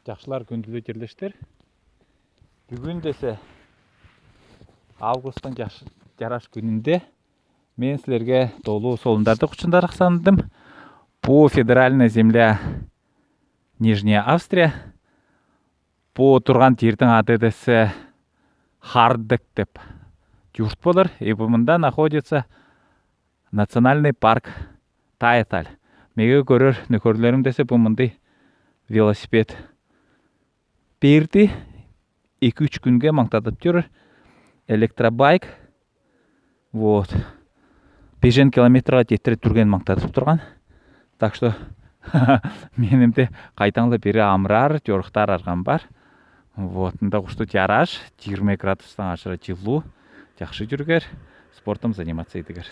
Жақшылар күнділі жерлештер. Бүгін десе августтың жараш күнінде мен сілерге толу солындарды құшындар ақсандым. По федеральная земля Нижняя Австрия. По тұрған тердің аты десе Хардек деп жұрт болыр. И бұмында находится национальный парк Тайталь. Меге көрір нөкөрлерім десе бұмынды велосипед берді. 2-3 күнге маңтадып жүрір. Электробайк. Вот. 5 километрға жетіріп түрген маңтадып тұрған. Так что менімде қайтаңлы бері амрар, жорықтар арған бар. Вот. Мында құшты жараш. 20 градустан ашыра жылу. Жақшы жүргер. Спортым заниматься едігер.